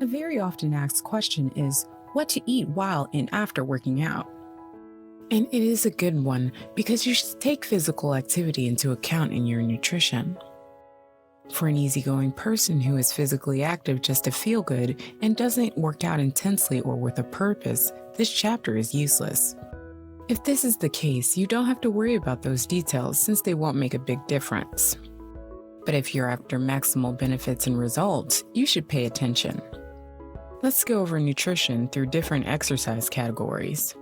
A very often asked question is what to eat while and after working out. And it is a good one because you should take physical activity into account in your nutrition. For an easygoing person who is physically active just to feel good and doesn't work out intensely or with a purpose, this chapter is useless. If this is the case, you don't have to worry about those details since they won't make a big difference. But if you're after maximal benefits and results, you should pay attention. Let's go over nutrition through different exercise categories.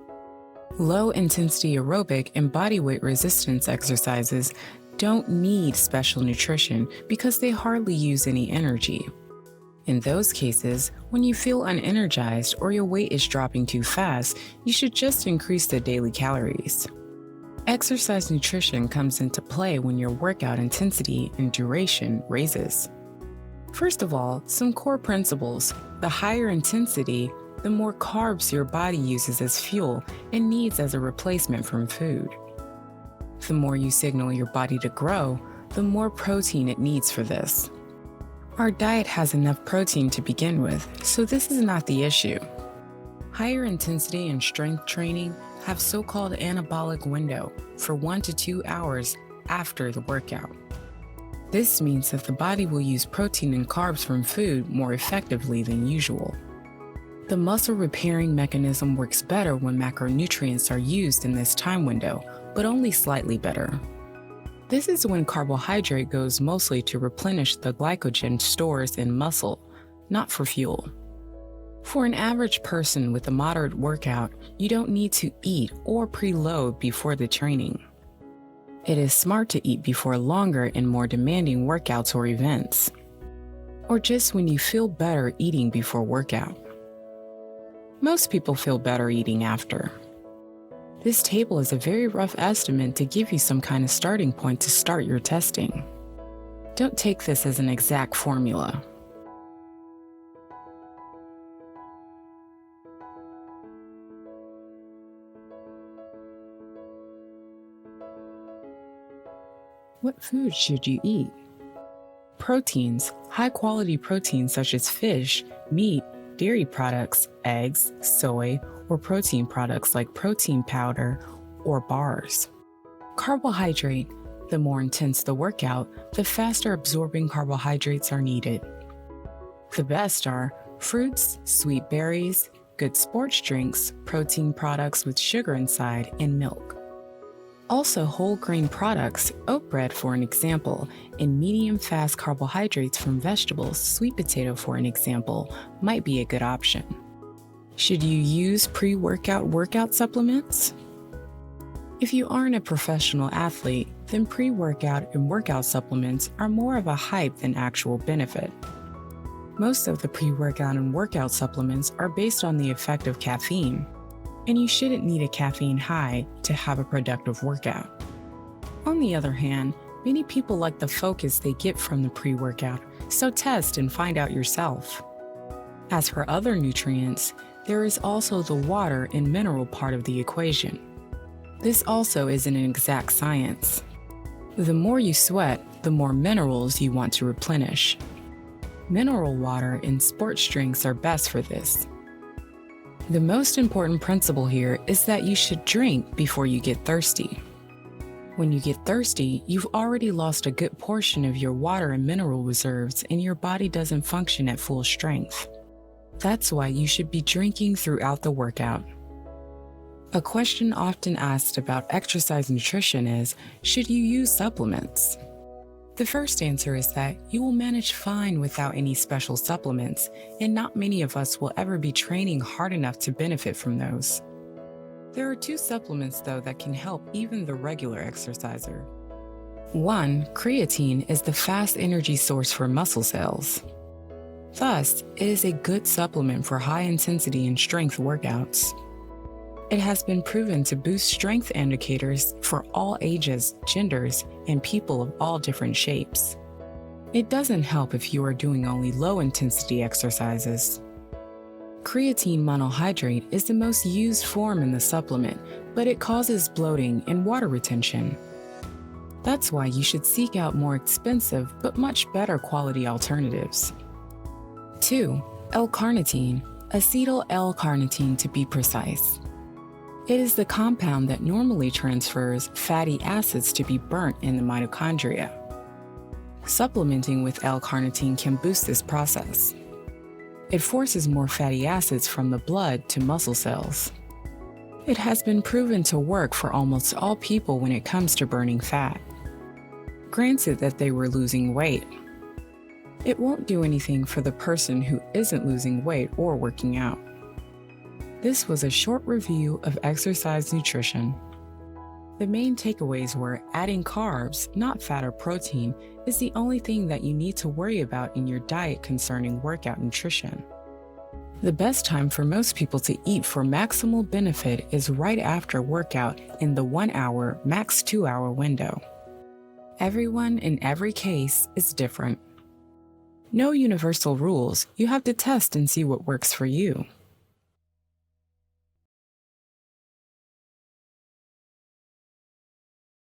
Low-intensity aerobic and bodyweight resistance exercises don't need special nutrition because they hardly use any energy. In those cases, when you feel unenergized or your weight is dropping too fast, you should just increase the daily calories. Exercise nutrition comes into play when your workout intensity and duration raises. First of all, some core principles. The higher intensity, the more carbs your body uses as fuel and needs as a replacement from food. The more you signal your body to grow, the more protein it needs for this. Our diet has enough protein to begin with, so this is not the issue. Higher intensity and strength training have so-called anabolic window for 1 to 2 hours after the workout. This means that the body will use protein and carbs from food more effectively than usual. The muscle repairing mechanism works better when macronutrients are used in this time window, but only slightly better. This is when carbohydrate goes mostly to replenish the glycogen stores in muscle, not for fuel. For an average person with a moderate workout, you don't need to eat or preload before the training. It is smart to eat before longer and more demanding workouts or events, or just when you feel better eating before workout. Most people feel better eating after. This table is a very rough estimate to give you some kind of starting point to start your testing. Don't take this as an exact formula. What food should you eat? Proteins, high-quality proteins such as fish, meat, dairy products, eggs, soy, or protein products like protein powder or bars. Carbohydrate. The more intense the workout, the faster absorbing carbohydrates are needed. The best are fruits, sweet berries, good sports drinks, protein products with sugar inside, and milk. Also, whole grain products, oat bread for an example, and medium fast carbohydrates from vegetables, sweet potato for an example, might be a good option. Should you use pre-workout workout supplements? If you aren't a professional athlete, then pre-workout and workout supplements are more of a hype than actual benefit. Most of the pre-workout and workout supplements are based on the effect of caffeine, and you shouldn't need a caffeine high to have a productive workout. On the other hand, many people like the focus they get from the pre-workout, so test and find out yourself. As for other nutrients, there is also the water and mineral part of the equation. This also isn't an exact science. The more you sweat, the more minerals you want to replenish. Mineral water and sports drinks are best for this. The most important principle here is that you should drink before you get thirsty. When you get thirsty, you've already lost a good portion of your water and mineral reserves and your body doesn't function at full strength. That's why you should be drinking throughout the workout. A question often asked about exercise nutrition is, should you use supplements? The first answer is that you will manage fine without any special supplements, and not many of us will ever be training hard enough to benefit from those. There are 2 supplements though that can help even the regular exerciser. 1, creatine is the fast energy source for muscle cells. Thus, it is a good supplement for high intensity and strength workouts. It has been proven to boost strength indicators for all ages, genders, and people of all different shapes. It doesn't help if you are doing only low-intensity exercises. Creatine monohydrate is the most used form in the supplement, but it causes bloating and water retention. That's why you should seek out more expensive but much better quality alternatives. 2. L-carnitine, acetyl L-carnitine to be precise. It is the compound that normally transfers fatty acids to be burnt in the mitochondria. Supplementing with L-carnitine can boost this process. It forces more fatty acids from the blood to muscle cells. It has been proven to work for almost all people when it comes to burning fat. Granted that they were losing weight. It won't do anything for the person who isn't losing weight or working out. This was a short review of exercise nutrition. The main takeaways were adding carbs, not fat or protein, is the only thing that you need to worry about in your diet concerning workout nutrition. The best time for most people to eat for maximal benefit is right after workout in the 1 hour, max 2 hour window. Everyone in every case is different. No universal rules, you have to test and see what works for you.